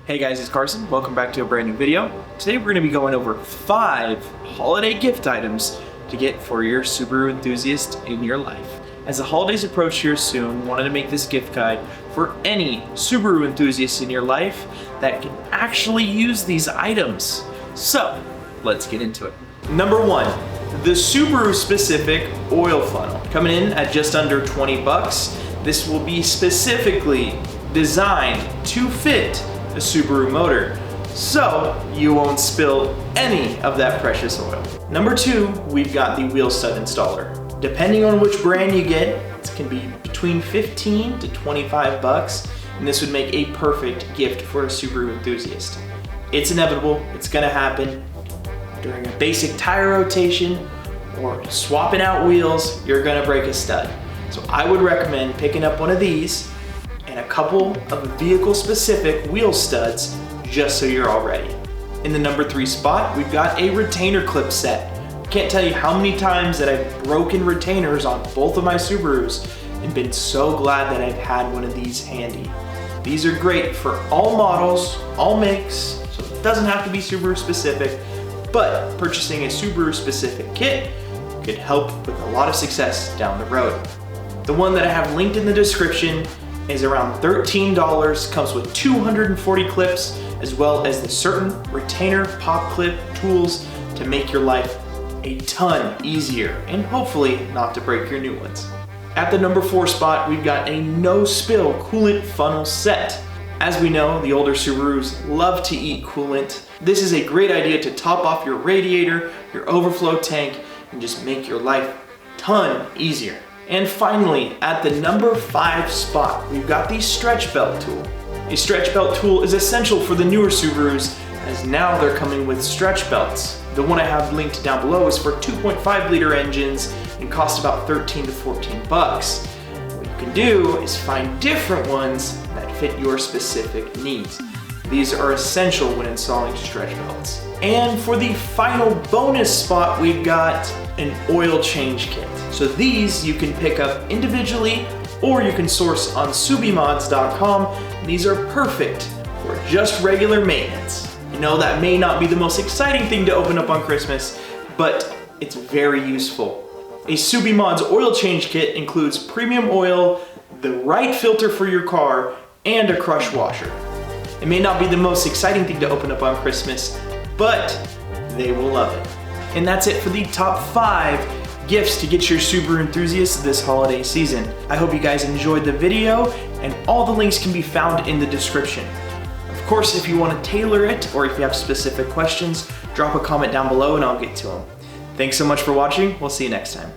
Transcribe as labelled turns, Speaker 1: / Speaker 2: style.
Speaker 1: Hey guys, it's Carson. Welcome back to a brand new video. Today we're going to be going over 5 holiday gift items to get for your Subaru enthusiast in your life. As the holidays approach here soon, wanted to make this gift guide for any Subaru enthusiast in your life that can actually use these items. So, let's get into it. Number 1, the Subaru specific oil funnel. Coming in at just under 20 bucks. This will be specifically designed to fit a Subaru motor, so you won't spill any of that precious oil. Number 2, we've got the wheel stud installer. Depending on which brand you get, it can be between 15 to 25 bucks, and this would make a perfect gift for a Subaru enthusiast. It's inevitable, it's gonna happen. During a basic tire rotation or swapping out wheels, you're gonna break a stud. So I would recommend picking up one of these and a couple of vehicle-specific wheel studs, just so you're all ready. In the number 3 spot, we've got a retainer clip set. Can't tell you how many times that I've broken retainers on both of my Subarus and been so glad that I've had one of these handy. These are great for all models, all makes, so it doesn't have to be Subaru specific, but purchasing a Subaru specific kit could help with a lot of success down the road. The one that I have linked in the description is around $13, comes with 240 clips, as well as the certain retainer pop clip tools to make your life a ton easier and hopefully not to break your new ones. At the number 4 spot, we've got a no spill coolant funnel set. As we know, the older Subarus love to eat coolant. This is a great idea to top off your radiator, your overflow tank, and just make your life a ton easier. And finally, at the number 5 spot, we've got the stretch belt tool. A stretch belt tool is essential for the newer Subarus, as now they're coming with stretch belts. The one I have linked down below is for 2.5 liter engines and costs about 13 to 14 bucks. What you can do is find different ones that fit your specific needs. These are essential when installing stretch belts. And for the final bonus spot, we've got an oil change kit. So these you can pick up individually or you can source on subimods.com. These are perfect for just regular maintenance. I know that may not be the most exciting thing to open up on Christmas, but it's very useful. A SUBIMODS oil change kit includes premium oil, the right filter for your car, and a crush washer. It may not be the most exciting thing to open up on Christmas, but they will love it. And that's it for the top 5 gifts to get your Subaru enthusiasts this holiday season. I hope you guys enjoyed the video, and all the links can be found in the description. Of course, if you want to tailor it, or if you have specific questions, drop a comment down below and I'll get to them. Thanks so much for watching. We'll see you next time.